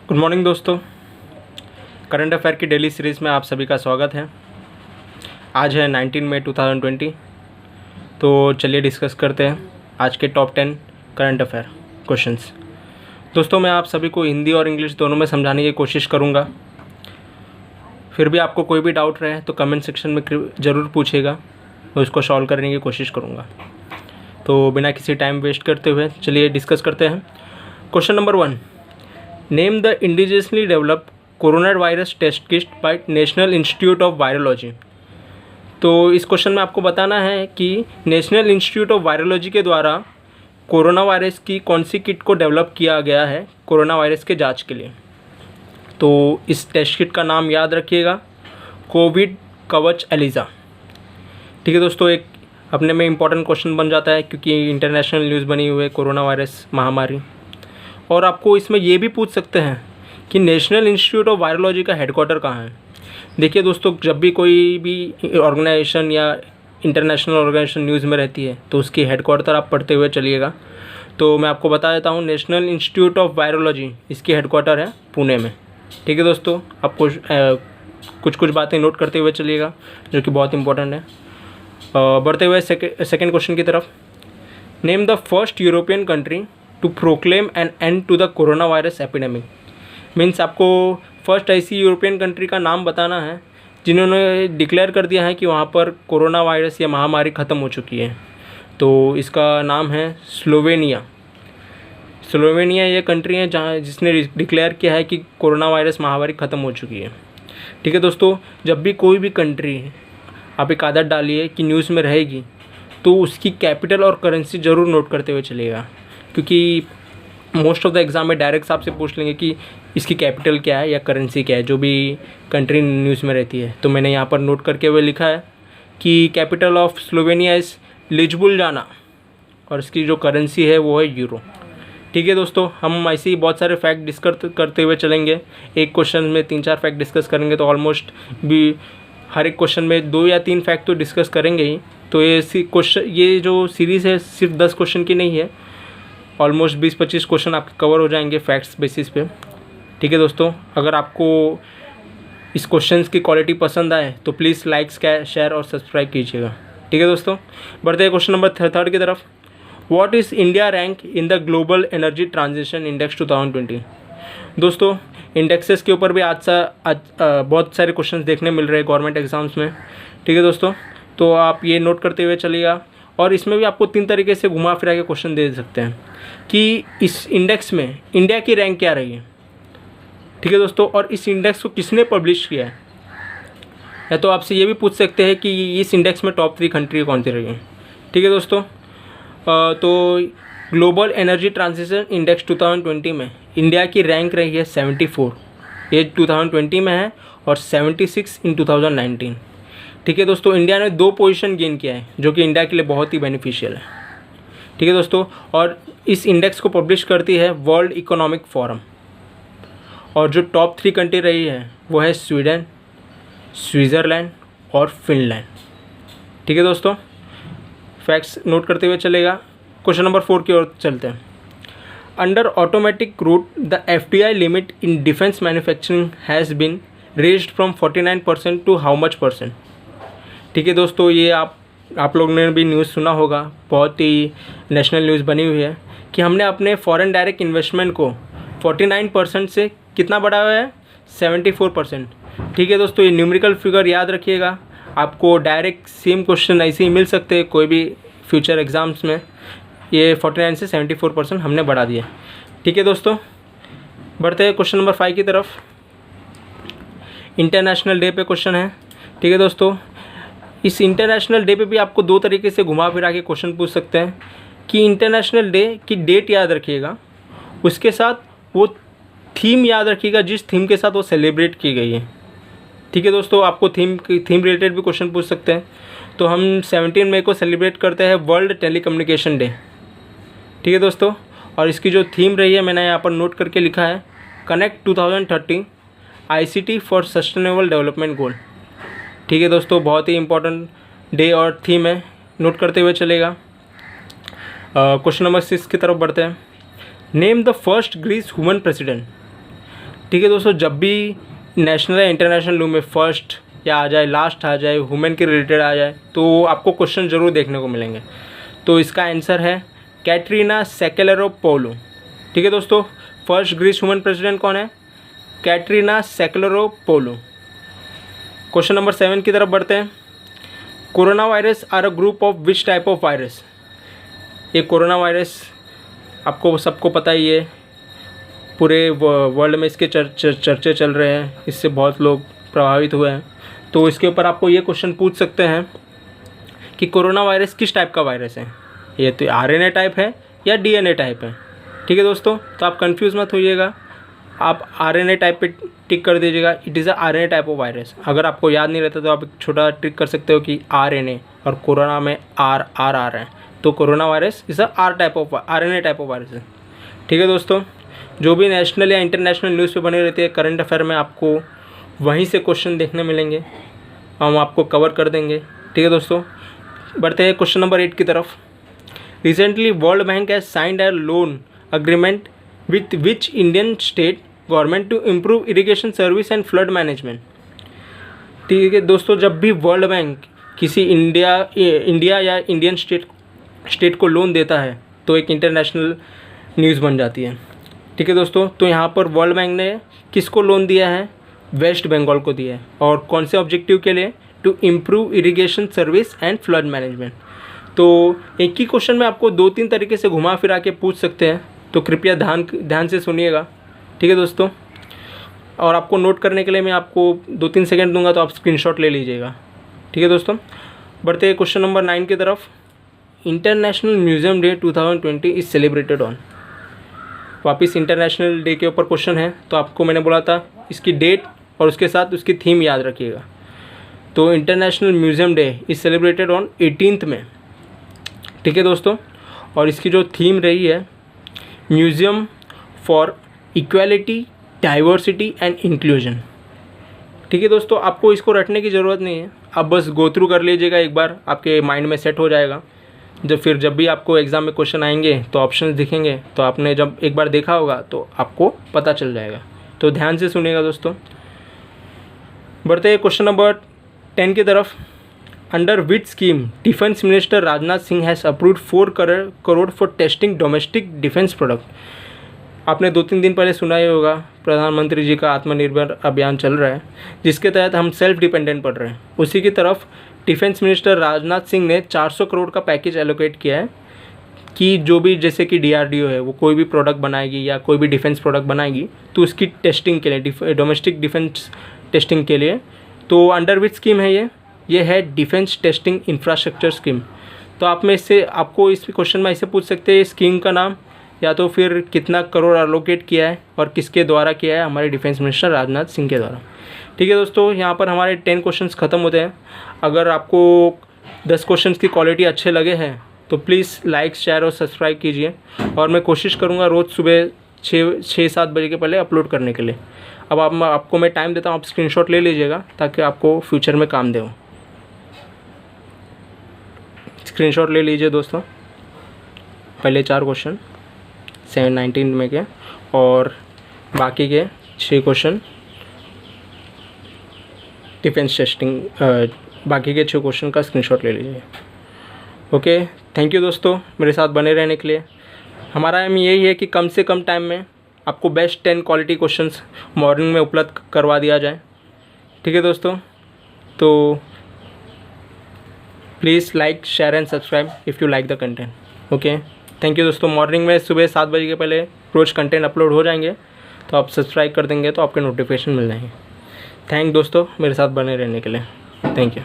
Good morning दोस्तों। Current affair की daily series में आप सभी का स्वागत है। आज है 19 मई 2020। तो चलिए डिस्कस करते हैं आज के टॉप 10 करंट अफेयर क्वेश्चंस। दोस्तों मैं आप सभी को हिंदी और इंग्लिश दोनों में समझाने की कोशिश करूंगा। फिर भी आपको कोई भी डाउट रहे तो कमेंट सेक्शन में ज़रूर पूछिएगा, मैं उसको सॉल्व करने की कोशिश करूँगा। तो बिना किसी टाइम वेस्ट करते हुए चलिए डिस्कस करते हैं। Question number 1, name the indigenously developed corona virus test kit by National Institute of Virology. तो इस क्वेश्चन में आपको बताना है कि नेशनल इंस्टीट्यूट ऑफ वायरोलॉजी के द्वारा कोरोना वायरस की कौन सी किट को डेवलप किया गया है कोरोना वायरस के जांच के लिए। तो इस टेस्ट किट का नाम याद रखिएगा, कोविड कवच एलिजा। ठीक है दोस्तों, एक अपने में इम्पॉर्टेंट क्वेश्चन बन जाता है क्योंकि इंटरनेशनल न्यूज़ बनी हुई है कोरोना वायरस महामारी। और आपको इसमें ये भी पूछ सकते हैं कि नेशनल इंस्टीट्यूट ऑफ वायरोलॉजी का हेडक्वार्टर कहाँ है। देखिए दोस्तों, जब भी कोई भी ऑर्गेनाइजेशन या इंटरनेशनल ऑर्गेनाइजेशन न्यूज़ में रहती है तो उसकी हेडक्वार्टर आप पढ़ते हुए चलिएगा। तो मैं आपको बता देता हूँ, नेशनल इंस्टीट्यूट ऑफ वायरोलॉजी इसकी हेडक्वार्टर है पुणे में। ठीक है दोस्तों, आपको कुछ बातें नोट करते हुए चलिएगा जो कि बहुत इंपॉर्टेंट है। बढ़ते हुए सेकेंड क्वेश्चन की तरफ, name the first European country to proclaim an end to the corona virus epidemic. Means आपको फर्स्ट ऐसी यूरोपियन कंट्री का नाम बताना है जिन्होंने डिक्लेयर कर दिया है कि वहाँ पर कोरोना वायरस या महामारी ख़त्म हो चुकी है। तो इसका नाम है स्लोवेनिया। स्लोवेनिया ये कंट्री है जहाँ जिसने डिक्लेयर किया है कि कोरोना वायरस महामारी ख़त्म हो चुकी है। ठीक है दोस्तों, जब भी कोई भी कंट्री आप एक आदत डालिए कि न्यूज़ में रहेगी तो उसकी कैपिटल और करेंसी ज़रूर नोट करते हुए चलिएगा, क्योंकि मोस्ट ऑफ द एग्ज़ाम में डायरेक्ट आपसे पूछ लेंगे कि इसकी कैपिटल क्या है या करेंसी क्या है, जो भी कंट्री न्यूज़ में रहती है। तो मैंने यहाँ पर नोट करके हुए लिखा है कि कैपिटल ऑफ स्लोवेनिया इज़ लिज्बुलजाना और इसकी जो करेंसी है वो है यूरो। ठीक है दोस्तों, हम ऐसे ही बहुत सारे फैक्ट डिस्कस करते हुए चलेंगे। एक क्वेश्चन में 3-4 फैक्ट डिस्कस करेंगे तो ऑलमोस्ट भी हर एक क्वेश्चन में 2 या 3 फैक्ट तो डिस्कस करेंगे ही। तो ये जो सीरीज़ है सिर्फ 10 क्वेश्चन की नहीं है, ऑलमोस्ट 20-25 क्वेश्चन आपके कवर हो जाएंगे फैक्ट्स बेसिस पे। ठीक है दोस्तों, अगर आपको इस क्वेश्चंस की क्वालिटी पसंद आए तो प्लीज़ लाइक, शेयर और सब्सक्राइब कीजिएगा। ठीक है दोस्तों, बढ़ते हैं क्वेश्चन नंबर 3 की तरफ। What is India rank in the global energy transition index 2020। दोस्तों इंडेक्सेस के ऊपर भी आज बहुत सारे क्वेश्चन देखने मिल रहे हैं गवर्नमेंट एग्जाम्स में। ठीक है दोस्तों, तो आप ये नोट करते हुए चलिएगा। और इसमें भी आपको 3 तरीके से घुमा फिरा के क्वेश्चन दे सकते हैं कि इस इंडेक्स में इंडिया की रैंक क्या रही है। ठीक है दोस्तों, और इस इंडेक्स को किसने पब्लिश किया है। या तो आपसे ये भी पूछ सकते हैं कि इस इंडेक्स में टॉप 3 कंट्री कौन सी रही है। ठीक है दोस्तों, तो ग्लोबल एनर्जी ट्रांजिशन इंडेक्स 2020 में इंडिया की रैंक रही है 74। ये 2020 में है और 76 इन 2019। ठीक है दोस्तों, इंडिया ने 2 पोजीशन गेन किया है जो कि इंडिया के लिए बहुत ही बेनिफिशियल है। ठीक है दोस्तों, और इस इंडेक्स को पब्लिश करती है वर्ल्ड इकोनॉमिक फोरम। और जो टॉप 3 कंट्री रही है वो है स्वीडन, स्विट्ज़रलैंड और फिनलैंड। ठीक है दोस्तों, फैक्ट्स नोट करते हुए चलेगा। क्वेश्चन नंबर 4 की ओर चलते हैं। Under automatic route the FDI limit in defence manufacturing has been raised from 49% to how much %। ठीक है दोस्तों, ये आप लोगों ने भी न्यूज़ सुना होगा, बहुत ही नेशनल न्यूज़ बनी हुई है कि हमने अपने फॉरेन डायरेक्ट इन्वेस्टमेंट को 49% से कितना बढ़ाया है, 74%। ठीक है दोस्तों, ये न्यूमेरिकल फिगर याद रखिएगा। आपको डायरेक्ट सेम क्वेश्चन ऐसे ही मिल सकते हैं कोई भी फ्यूचर एग्जाम्स में। ये 49 से 74% हमने बढ़ा दिया। ठीक है दोस्तों, बढ़ते हैं क्वेश्चन नंबर 5 की तरफ। इंटरनेशनल डे पे क्वेश्चन है। ठीक है दोस्तों, इस इंटरनेशनल डे पे भी आपको 2 तरीके से घुमा फिरा के क्वेश्चन पूछ सकते हैं कि इंटरनेशनल डे की डेट याद रखिएगा, उसके साथ वो थीम याद रखिएगा जिस थीम के साथ वो सेलिब्रेट की गई है। ठीक है दोस्तों, आपको थीम रिलेटेड भी क्वेश्चन पूछ सकते हैं। तो हम 17 मई को सेलिब्रेट करते हैं वर्ल्ड टेलीकम्युनिकेशन डे। ठीक है दोस्तों, और इसकी जो थीम रही है मैंने यहाँ पर नोट करके लिखा है, connect 2030 ICT for sustainable development goal. ठीक है दोस्तों, बहुत ही इंपॉर्टेंट डे और थीम है, नोट करते हुए चलेगा। क्वेश्चन नंबर 6 की तरफ बढ़ते हैं। Name the first Greece woman president. ठीक है दोस्तों, जब भी नेशनल या इंटरनेशनल लॉ में फर्स्ट या आ जाए, लास्ट आ जाए, वुमेन के रिलेटेड आ जाए, तो आपको क्वेश्चन ज़रूर देखने को मिलेंगे। तो इसका आंसर है कैटरीना सेकेलेरोपोलो। ठीक है दोस्तों, फर्स्ट ग्रीस वुमेन प्रेसिडेंट कौन है? कैटरीना सेकेलेरोपोलो। क्वेश्चन नंबर 7 की तरफ बढ़ते हैं। Corona virus are a group of which type of virus? ये कोरोना वायरस आपको सबको पता ही है, पूरे वर्ल्ड में इसके चर्चे चल रहे हैं, इससे बहुत लोग प्रभावित हुए हैं। तो इसके ऊपर आपको ये क्वेश्चन पूछ सकते हैं कि कोरोना वायरस किस टाइप का वायरस है? ये तो आरएनए टाइप है या डीएनए टाइप है? ठीक है दोस्तों, तो आप कंफ्यूज मत होइएगा, आप आरएनए टाइप पे टिक कर दीजिएगा। It is a RNA type of virus. अगर आपको याद नहीं रहता तो आप एक छोटा ट्रिक कर सकते हो कि आरएनए और कोरोना में आर है, तो corona virus is a RNA type of virus है। ठीक है दोस्तों, जो भी नेशनल या इंटरनेशनल न्यूज़ पे बने रहती है करंट अफेयर में, आपको वहीं से क्वेश्चन देखने मिलेंगे, हम आपको कवर कर देंगे। ठीक है दोस्तों, बढ़ते हैं क्वेश्चन नंबर 8 की तरफ। Recently World Bank has signed a loan agreement with which Indian state government to improve irrigation service and flood management. ठीक है दोस्तों, जब भी वर्ल्ड बैंक किसी इंडिया या इंडियन स्टेट को लोन देता है तो एक इंटरनेशनल न्यूज़ बन जाती है। ठीक है दोस्तों, तो यहाँ पर वर्ल्ड बैंक ने किसको लोन दिया है? वेस्ट बंगाल को दिया है। और कौन से ऑब्जेक्टिव के लिए? To improve irrigation service and flood management. तो एक ही क्वेश्चन में आपको 2-3 तरीके से घुमा फिरा के पूछ सकते हैं, तो कृपया ध्यान से सुनिएगा। ठीक है दोस्तों, और आपको नोट करने के लिए मैं आपको 2-3 सेकंड दूंगा, तो आप स्क्रीनशॉट ले लीजिएगा। ठीक है दोस्तों, बढ़ते हैं क्वेश्चन नंबर 9 की तरफ। International museum day 2020 is celebrated on. वापस इंटरनेशनल डे के ऊपर क्वेश्चन है, तो आपको मैंने बोला था इसकी डेट और उसके साथ उसकी थीम याद रखिएगा। तो international museum day is celebrated on 18 में। ठीक है दोस्तों, और इसकी जो थीम रही है museum for equality, diversity and inclusion. ठीक है दोस्तों, आपको इसको रटने की ज़रूरत नहीं है, आप बस गो थ्रू कर लीजिएगा, एक बार आपके माइंड में सेट हो जाएगा। जब भी आपको एग्ज़ाम में क्वेश्चन आएंगे तो ऑप्शंस दिखेंगे, तो आपने जब एक बार देखा होगा तो आपको पता चल जाएगा। तो ध्यान से सुनिएगा दोस्तों। बढ़ते हैं क्वेश्चन नंबर 10 की तरफ। Under which scheme defence minister Rajnath Singh has approved 4 crore for testing domestic defence product. आपने 2-3 दिन पहले सुना ही होगा, प्रधानमंत्री जी का आत्मनिर्भर अभियान चल रहा है, जिसके तहत हम सेल्फ डिपेंडेंट पड़ रहे हैं। उसी की तरफ डिफेंस मिनिस्टर राजनाथ सिंह ने 400 करोड़ का पैकेज एलोकेट किया है कि जो भी, जैसे कि DRDO है, वो कोई भी प्रोडक्ट बनाएगी या कोई भी डिफेंस प्रोडक्ट बनाएगी तो उसकी टेस्टिंग के लिए, डोमेस्टिक डिफेंस टेस्टिंग के लिए। तो अंडर विच स्कीम है ये है डिफेंस टेस्टिंग इंफ्रास्ट्रक्चर स्कीम। तो आप में इससे आपको इस क्वेश्चन में ऐसे पूछ सकते हैं स्कीम का नाम, या तो फिर कितना करोड़ एलोकेट किया है और किसके द्वारा किया है? हमारे डिफेंस मिनिस्टर राजनाथ सिंह के द्वारा। ठीक है दोस्तों, यहाँ पर हमारे 10 क्वेश्चंस ख़त्म होते हैं। अगर आपको 10 क्वेश्चंस की क्वालिटी अच्छे लगे हैं तो प्लीज़ लाइक, शेयर और सब्सक्राइब कीजिए, और मैं कोशिश करूँगा रोज़ सुबह 6-7 बजे के पहले अपलोड करने के लिए। अब आपको मैं टाइम देता हूँ, आप स्क्रीनशॉट ले लीजिएगा ताकि आपको फ्यूचर में काम दे। स्क्रीनशॉट ले लीजिए दोस्तों, पहले 4 क्वेश्चन 7-19 में के, और बाकी के 6 क्वेश्चन डिफेंस टेस्टिंग, बाकी के 6 क्वेश्चन का स्क्रीनशॉट ले लीजिए। ओके, थैंक यू दोस्तों मेरे साथ बने रहने के लिए। हमारा एम यही है कि कम से कम टाइम में आपको बेस्ट 10 क्वालिटी क्वेश्चंस मॉर्निंग में उपलब्ध करवा दिया जाए। ठीक है दोस्तों, तो please like, share and subscribe if you like the content. Okay, thank you दोस्तों। मॉर्निंग में सुबह 7 बजे के पहले रोज़ कंटेंट अपलोड हो जाएंगे, तो आप सब्सक्राइब कर देंगे तो आपके नोटिफिकेशन मिल जाएंगे। थैंक दोस्तों मेरे साथ बने रहने के लिए। Thank you.